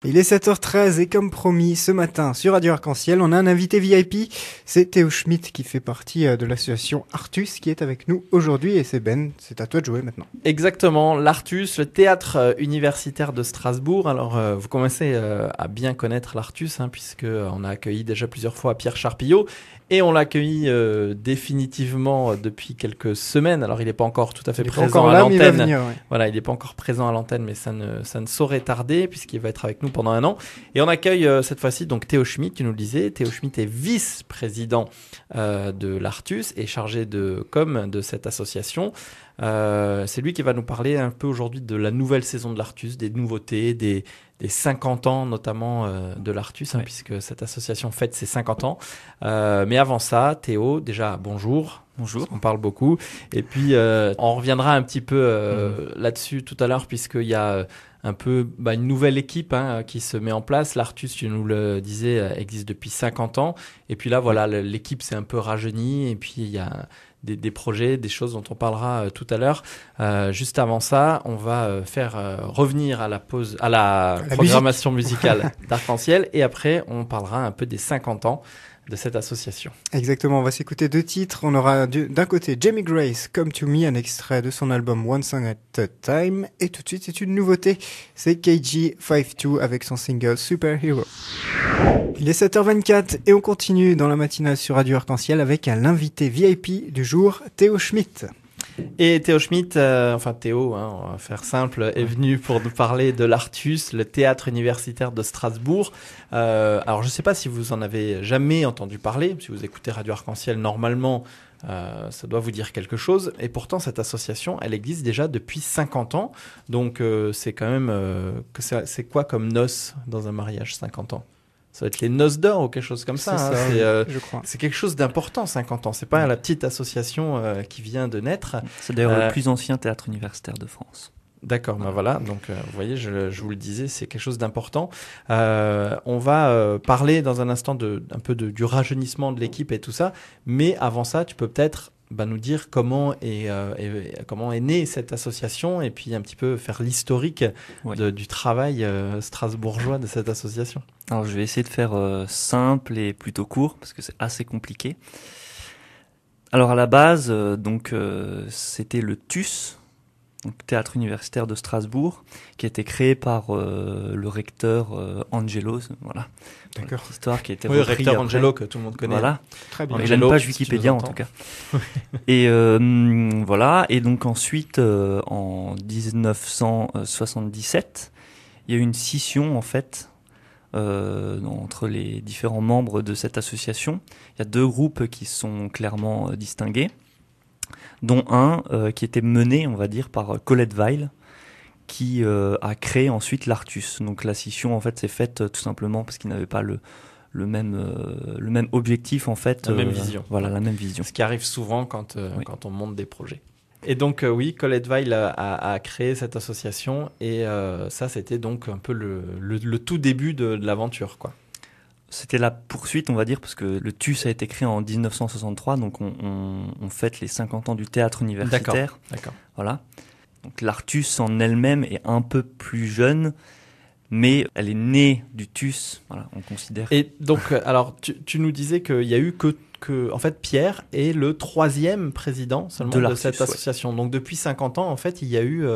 Il est 7h13 et comme promis, ce matin sur Radio Arc-en-Ciel, on a un invité VIP. C'est Théo Schmitt qui fait partie de l'association Artus qui est avec nous aujourd'hui. Et c'est Ben, c'est à toi de jouer maintenant. Exactement, l'Artus, le théâtre universitaire de Strasbourg. Alors, vous commencez à bien connaître l'Artus, puisqu'on a accueilli déjà plusieurs fois Pierre Charpillot. Et on l'a accueilli définitivement depuis quelques semaines. Alors, il n'est pas encore tout à fait présent à l'antenne. Venir, ouais. Voilà, il n'est pas encore présent à l'antenne, mais ça ne saurait tarder puisqu'il va être avec nous pendant un an. Et on accueille cette fois-ci donc Théo Schmitt, tu nous le disais. Théo Schmitt est vice-président de l'Artus et chargé de com de cette association. C'est lui qui va nous parler un peu aujourd'hui de la nouvelle saison de l'Artus, des nouveautés, des 50 ans notamment de l'Artus, puisque cette association fête ses 50 ans. Mais avant ça, Théo, déjà bonjour. Bonjour. On parle beaucoup. Et puis, on reviendra un petit peu là-dessus tout à l'heure, puisqu'il y a un peu une nouvelle équipe qui se met en place. L'Artus, tu nous le disais, existe depuis 50 ans. Et puis là, voilà, l'équipe s'est un peu rajeunie. Et puis, il y a des projets, des choses dont on parlera tout à l'heure. Juste avant ça, on va faire revenir à la programmation musicale d'Arc-en-Ciel. Et après, on parlera un peu des 50 ans de cette association. Exactement, on va s'écouter deux titres. On aura d'un côté Jamie Grace, Come to Me, un extrait de son album One Song at a Time. Et tout de suite, c'est une nouveauté. C'est KG52 avec son single Superhero. Il est 7h24 et on continue dans la matinale sur Radio Arc-en-Ciel avec l'invité VIP du jour, Théo Schmitt. Et Théo Schmitt, Théo, on va faire simple, est venu pour nous parler de l'Artus, le théâtre universitaire de Strasbourg. Alors je ne sais pas si vous en avez jamais entendu parler, si vous écoutez Radio Arc-en-Ciel normalement, ça doit vous dire quelque chose. Et pourtant cette association, elle existe déjà depuis 50 ans. Donc c'est quand même, c'est quoi comme noces dans un mariage 50 ans ? Ça va être les noces d'or ou quelque chose comme ça. Je crois. C'est quelque chose d'important, 50 ans. C'est pas la petite association qui vient de naître. C'est d'ailleurs le plus ancien théâtre universitaire de France. D'accord, voilà. Donc, vous voyez, je vous le disais, c'est quelque chose d'important. On va parler dans un instant un peu du rajeunissement de l'équipe et tout ça. Mais avant ça, tu peux peut-être nous dire comment est née cette association et puis un petit peu faire l'historique du travail strasbourgeois de cette association. Alors, je vais essayer de faire simple et plutôt court parce que c'est assez compliqué. Alors, à la base, c'était le TUS, donc Théâtre universitaire de Strasbourg, qui a été créé par le recteur Angelos. Voilà. D'accord. Histoire qui a été repris recteur après. Angelo, que tout le monde connaît. Voilà. Très bien. Il a une page Wikipédia en tout cas. Et voilà. Et donc ensuite, en 1977, il y a eu une scission en fait entre les différents membres de cette association. Il y a deux groupes qui sont clairement distingués, dont un qui était mené, on va dire, par Colette Weil, qui a créé ensuite l'Artus. Donc la scission en fait s'est faite tout simplement parce qu'ils n'avaient pas le même objectif en fait. La même vision. Voilà, la même vision. Ce qui arrive souvent quand on monte des projets. Et donc oui, Colette Weil a créé cette association et ça c'était donc un peu le tout début de l'aventure, quoi. C'était la poursuite, on va dire, parce que le TUS a été créé en 1963, donc on fête les 50 ans du théâtre universitaire. D'accord. Voilà. Donc l'Artus en elle-même est un peu plus jeune, mais elle est née du TUS, voilà, on considère. Et donc, alors, tu nous disais qu'il y a eu que en fait, Pierre est le 3e président seulement de cette association. Ouais. Donc depuis 50 ans, en fait, il y a eu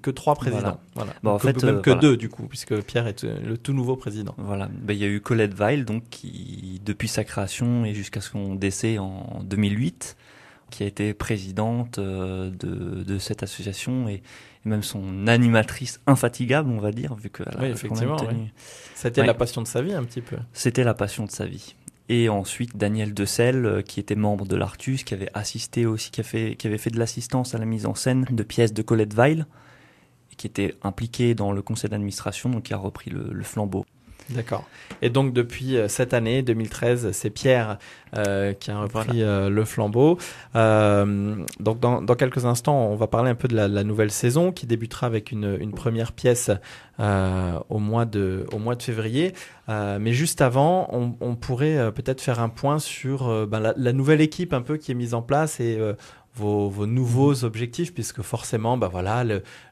que 3 présidents. Voilà. Bon, en fait, même que 2 du coup, puisque Pierre est le tout nouveau président. Voilà. Il y a eu Colette Weil, donc, qui, depuis sa création et jusqu'à son décès en 2008, qui a été présidente de cette association et même son animatrice infatigable, on va dire, vu que effectivement, c'était la passion de sa vie un petit peu. C'était la passion de sa vie. Et ensuite Daniel Decel, qui était membre de l'Artus, qui avait assisté aussi, qui avait fait de l'assistance à la mise en scène de pièces de Colette Weil, et qui était impliqué dans le conseil d'administration, donc qui a repris le flambeau. D'accord. Et donc depuis cette année, 2013, c'est Pierre qui a repris le flambeau. Donc dans quelques instants, on va parler un peu de la nouvelle saison qui débutera avec une première pièce au mois de février. Mais juste avant, on pourrait peut-être faire un point sur la nouvelle équipe un peu qui est mise en place et vos nouveaux objectifs, puisque forcément, bah voilà,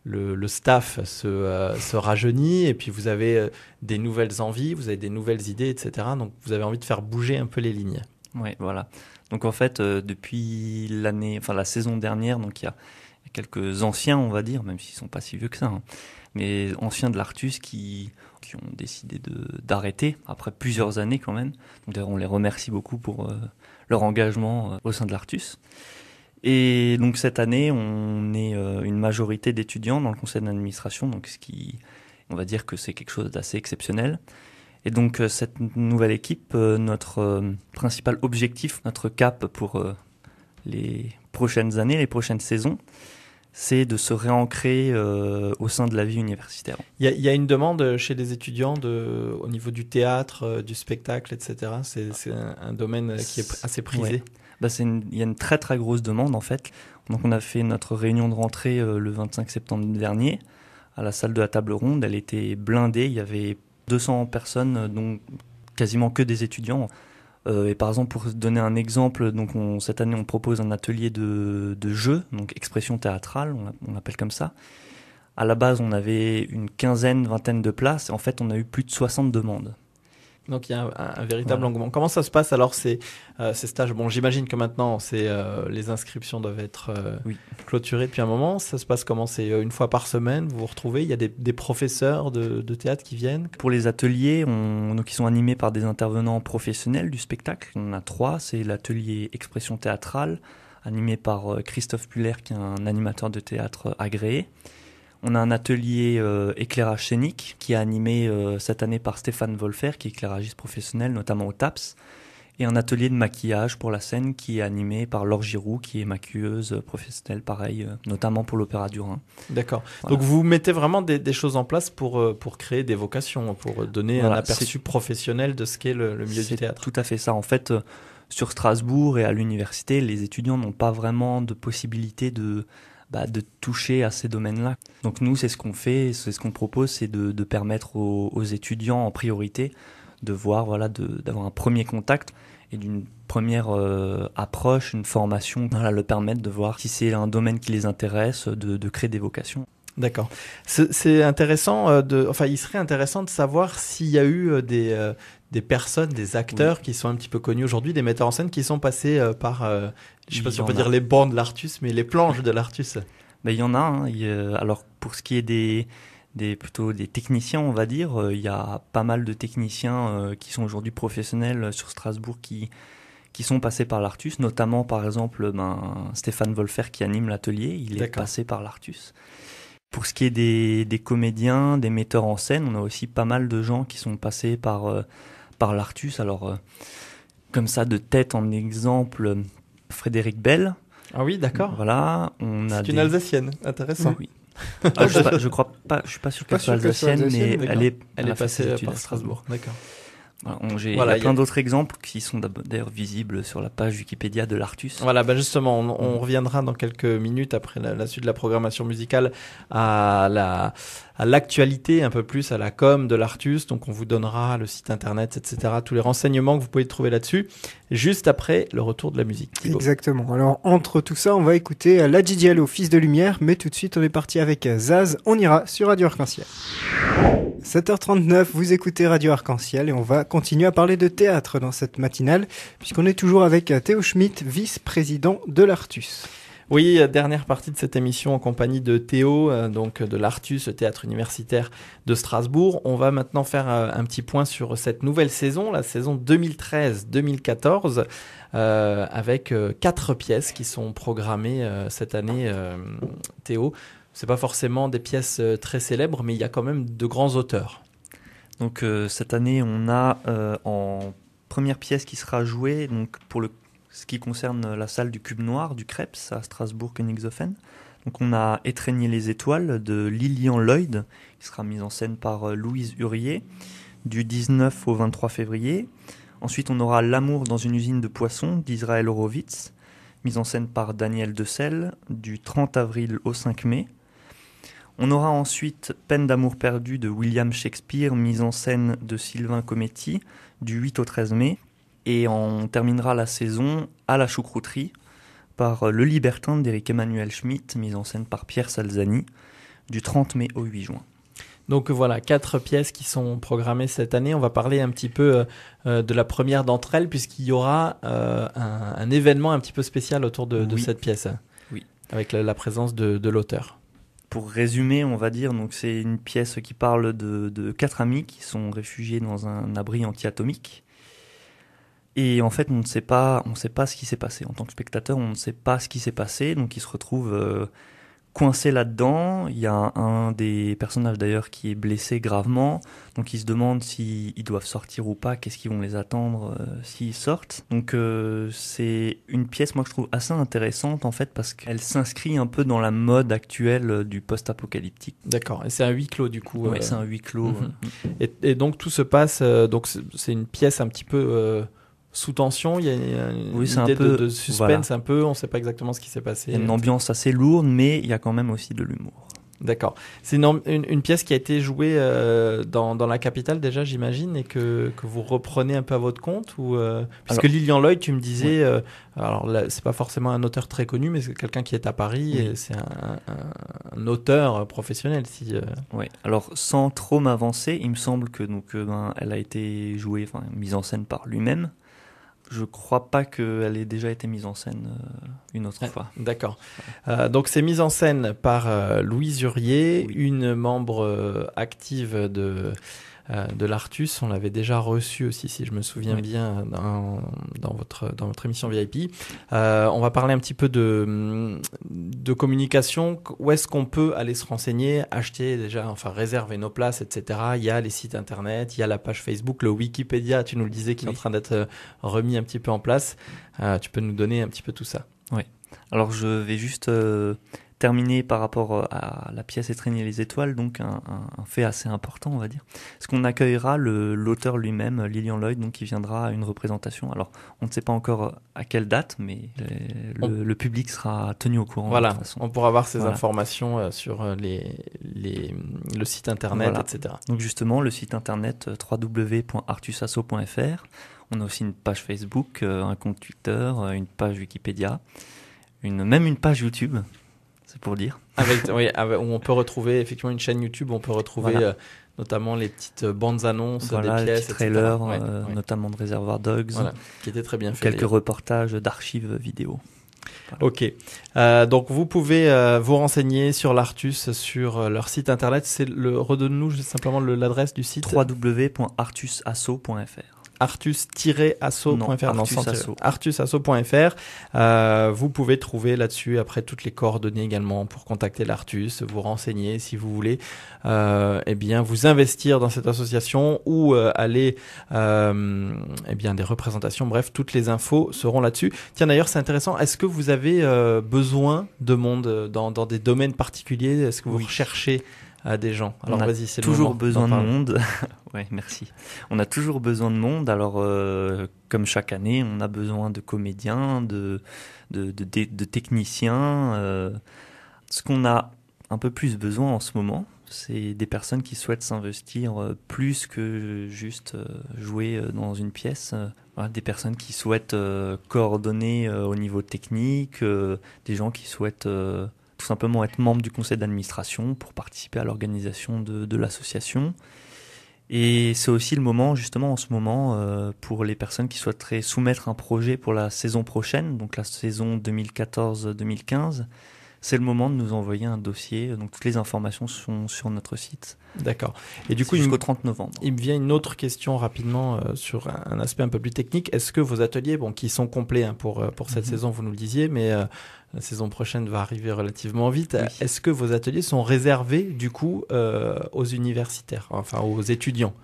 le staff se rajeunit et puis vous avez des nouvelles envies, vous avez des nouvelles idées, etc. Donc vous avez envie de faire bouger un peu les lignes. Ouais, voilà. Donc en fait, depuis la saison dernière, donc il y a quelques anciens, on va dire, même s'ils sont pas si vieux que ça, hein, mais anciens de l'Artus qui ont décidé d'arrêter après plusieurs années quand même. Donc, d'ailleurs, on les remercie beaucoup pour leur engagement au sein de l'Artus. Et donc cette année, on est une majorité d'étudiants dans le conseil d'administration, donc on va dire que c'est quelque chose d'assez exceptionnel. Et donc cette nouvelle équipe, notre principal objectif, notre cap pour les prochaines années, les prochaines saisons, c'est de se réancrer au sein de la vie universitaire. Il y a une demande chez les étudiants au niveau du théâtre, du spectacle, etc. C'est un domaine qui est assez prisé. Ouais. Il y a une très très grosse demande en fait. Donc on a fait notre réunion de rentrée le 25 septembre dernier à la salle de la table ronde. Elle était blindée, il y avait 200 personnes, dont quasiment que des étudiants. Et par exemple, pour donner un exemple, donc cette année on propose un atelier de jeu, donc expression théâtrale, on l'appelle comme ça. À la base, on avait une vingtaine de places, et en fait on a eu plus de 60 demandes. Donc il y a un véritable engouement. Comment ça se passe alors ces stages? Bon, j'imagine que maintenant les inscriptions doivent être clôturées depuis un moment. Ça se passe comment? C'est une fois par semaine, vous vous retrouvez? Il y a des professeurs de théâtre qui viennent? Pour les ateliers, qui sont animés par des intervenants professionnels du spectacle, on en a 3. C'est l'atelier expression théâtrale, animé par Christophe Puller, qui est un animateur de théâtre agréé. On a un atelier éclairage scénique qui est animé cette année par Stéphane Wolfer, qui est éclairagiste professionnel, notamment au TAPS. Et un atelier de maquillage pour la scène qui est animé par Laure Giroux, qui est maquilleuse professionnelle, pareil, notamment pour l'Opéra du Rhin. D'accord. Voilà. Donc vous mettez vraiment des choses en place pour créer des vocations, pour donner un aperçu professionnel de ce qu'est le milieu du théâtre. Tout à fait ça. En fait, sur Strasbourg et à l'université, les étudiants n'ont pas vraiment de possibilité de toucher à ces domaines-là. Donc nous, c'est ce qu'on fait, c'est ce qu'on propose, c'est de permettre aux étudiants en priorité de voir, d'avoir un premier contact et d'une première approche, une formation, le permettre de voir si c'est un domaine qui les intéresse, de créer des vocations. D'accord. C'est intéressant il serait intéressant de savoir s'il y a eu des personnes, des acteurs qui sont un petit peu connus aujourd'hui, des metteurs en scène qui sont passés par, je sais pas si on peut dire les bancs de l'Artus, mais les planches de l'Artus. Il y en a. Alors pour ce qui est plutôt des techniciens, on va dire, il y a pas mal de techniciens qui sont aujourd'hui professionnels sur Strasbourg qui sont passés par l'Artus, notamment par exemple Stéphane Wolfer qui anime l'atelier, il est passé par l'Artus. Pour ce qui est des comédiens, des metteurs en scène, on a aussi pas mal de gens qui sont passés par l'Artus. Alors, comme ça, de tête en exemple, Frédéric Bell. Ah oui, d'accord. Voilà, c'est une Alsacienne, intéressant. Oui. Je suis pas sûr qu'elle soit alsacienne, mais elle est passée par Strasbourg. D'accord. Il y a plein d'autres exemples qui sont d'ailleurs visibles sur la page Wikipédia de l'Artus. Voilà, justement, on reviendra dans quelques minutes après la suite de la programmation musicale à l'actualité, un peu plus à la com de l'Artus. Donc on vous donnera le site internet, etc., tous les renseignements que vous pouvez trouver là-dessus, juste après le retour de la musique. Thibaut. Exactement. Alors entre tout ça, on va écouter Ladji Diallo, Fils de Lumière, mais tout de suite on est parti avec Zaz, on ira sur Radio Arc-en-Ciel. 7h39, vous écoutez Radio Arc-en-Ciel et on va continuer à parler de théâtre dans cette matinale, puisqu'on est toujours avec Théo Schmitt, vice-président de l'Artus. Oui, dernière partie de cette émission en compagnie de Théo, donc de l'Artus, le théâtre universitaire de Strasbourg. On va maintenant faire un petit point sur cette nouvelle saison, la saison 2013-2014, avec 4 pièces qui sont programmées cette année, Théo. C'est pas forcément des pièces très célèbres, mais il y a quand même de grands auteurs. Donc cette année, on a en première pièce qui sera jouée, donc pour ce qui concerne la salle du Cube Noir du Krebs à Strasbourg-Königshofen. Donc on a Étreigner les étoiles de Lilian Lloyd, qui sera mise en scène par Louise Hurier, du 19 au 23 février. Ensuite, on aura L'amour dans une usine de poissons d'Israël Horowitz, mise en scène par Daniel Decelle, du 30 avril au 5 mai. On aura ensuite Peine d'amour perdu de William Shakespeare, mise en scène de Sylvain Cometti, du 8 au 13 mai. Et on terminera la saison à la choucrouterie par Le Libertin d'Éric Emmanuel Schmitt, mise en scène par Pierre Salzani, du 30 mai au 8 juin. Donc voilà, 4 pièces qui sont programmées cette année. On va parler un petit peu de la première d'entre elles, puisqu'il y aura un événement un petit peu spécial autour de cette pièce, Oui. Avec la présence de l'auteur. Pour résumer, on va dire, donc c'est une pièce qui parle de 4 amis qui sont réfugiés dans un abri anti-atomique. Et en fait, on ne sait pas ce qui s'est passé. En tant que spectateur, on ne sait pas ce qui s'est passé, donc ils se retrouvent coincés là-dedans. Il y a un des personnages d'ailleurs qui est blessé gravement, donc ils se demandent s'ils doivent sortir ou pas, qu'est-ce qu'ils vont les attendre s'ils sortent. Donc c'est une pièce, moi, que je trouve assez intéressante en fait, parce qu'elle s'inscrit un peu dans la mode actuelle du post-apocalyptique. D'accord, et c'est un huis clos du coup. Oui, c'est un huis clos. Et donc tout se passe, donc c'est une pièce un petit peu sous tension, il y a une c'est idée un peu, de suspense voilà. un peu, on ne sait pas exactement ce qui s'est passé. Il y a une ambiance assez lourde, mais il y a quand même aussi de l'humour. D'accord. C'est une pièce qui a été jouée dans la capitale déjà, j'imagine, et que vous reprenez un peu à votre compte puisque Lilian Lloyd, tu me disais, alors là, c'est pas forcément un auteur très connu, mais c'est quelqu'un qui est à Paris, et c'est un auteur professionnel. Oui. Alors sans trop m'avancer, il me semble que elle a été jouée, mise en scène par lui-même. Je crois pas qu'elle ait déjà été mise en scène une autre fois. D'accord. Donc c'est mise en scène par Louise Hurier, une membre active de l'Artus. On l'avait déjà reçue aussi, si je me souviens bien, dans votre émission VIP. On va parler un petit peu de communication. Où est-ce qu'on peut aller se renseigner, acheter déjà, réserver nos places, etc. Il y a les sites internet, il y a la page Facebook, le Wikipédia, tu nous le disais, qui est en train d'être remis un petit peu en place. Tu peux nous donner un petit peu tout ça? Oui. Alors je vais juste terminer par rapport à la pièce Étreignez les étoiles, donc un fait assez important, on va dire. Parce qu'on accueillera l'auteur lui-même, Lilian Lloyd, donc qui viendra à une représentation. Alors, on ne sait pas encore à quelle date, mais le public sera tenu au courant. Voilà, de toute façon. on pourra avoir ces informations sur le site internet, etc. Donc justement, le site internet www.artusasso.fr. On a aussi une page Facebook, un compte Twitter, une page Wikipédia, même une page YouTube. C'est pour dire. Où on peut retrouver effectivement une chaîne YouTube, où on peut retrouver notamment les petites bandes annonces des pièces, les petits trailers, notamment de Reservoir Dogs, qui étaient très bien faits. Quelques reportages d'archives vidéo. Voilà. Ok. Donc vous pouvez vous renseigner sur l'Artus, sur leur site internet. Redonne-nous simplement l'adresse du site. www.artusasso.fr. Artus-asso.fr. Artusasso.fr. Vous pouvez trouver là-dessus après toutes les coordonnées également pour contacter l'Artus, vous renseigner si vous voulez vous investir dans cette association ou aller des représentations. Bref, toutes les infos seront là-dessus. Tiens, d'ailleurs, c'est intéressant. Est-ce que vous avez besoin de monde dans des domaines particuliers? Est-ce que vous recherchez à des gens? Alors vas-y, c'est toujours besoin de monde. Ouais, merci. On a toujours besoin de monde. Alors, comme chaque année, on a besoin de comédiens, de techniciens. Ce qu'on a un peu plus besoin en ce moment, c'est des personnes qui souhaitent s'investir plus que juste jouer dans une pièce. Des personnes qui souhaitent coordonner au niveau technique, des gens qui souhaitent tout simplement être membre du conseil d'administration pour participer à l'organisation de l'association. Et c'est aussi le moment, justement en ce moment, pour les personnes qui souhaiteraient soumettre un projet pour la saison prochaine, donc la saison 2014-2015. C'est le moment de nous envoyer un dossier. Donc toutes les informations sont sur notre site. D'accord. Et du coup, jusqu'au 30 novembre. Il me vient une autre question rapidement sur un aspect un peu plus technique. Est-ce que vos ateliers, qui sont complets pour cette saison, vous nous le disiez, mais la saison prochaine va arriver relativement vite. Oui. Est-ce que vos ateliers sont réservés du coup aux universitaires, aux étudiants?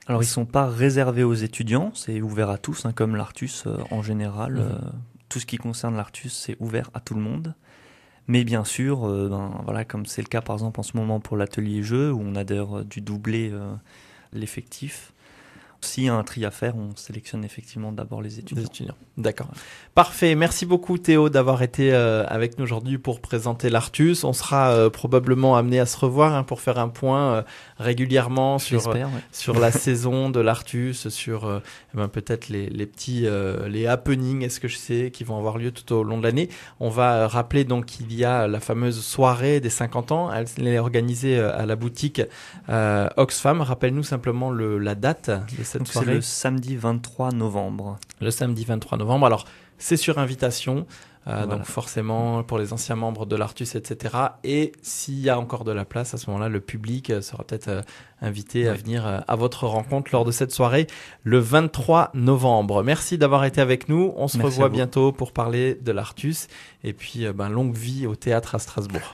Alors ils sont pas réservés aux étudiants, c'est ouvert à tous, comme l'Artus en général. Tout ce qui concerne l'Artus, c'est ouvert à tout le monde. Mais bien sûr, comme c'est le cas par exemple en ce moment pour l'atelier jeu, où on a d'ailleurs dû doubler l'effectif, S'il y a un tri à faire, on sélectionne effectivement d'abord les étudiants. D'accord. Parfait. Merci beaucoup Théo d'avoir été avec nous aujourd'hui pour présenter l'Artus. On sera probablement amené à se revoir pour faire un point régulièrement sur la saison de l'Artus, sur peut-être les petits les happenings, est-ce que je sais, qui vont avoir lieu tout au long de l'année. On va rappeler donc qu'il y a la fameuse soirée des 50 ans. Elle est organisée à la boutique Oxfam. Rappelle-nous simplement la date de cette soirée. C'est le samedi 23 novembre. Le samedi 23 novembre. Alors, c'est sur invitation. Donc forcément, pour les anciens membres de l'Artus, etc. Et s'il y a encore de la place, à ce moment-là, le public sera peut-être invité à venir à votre rencontre lors de cette soirée le 23 novembre. Merci d'avoir été avec nous. On se revoit bientôt pour parler de l'Artus. Et puis, longue vie au théâtre à Strasbourg.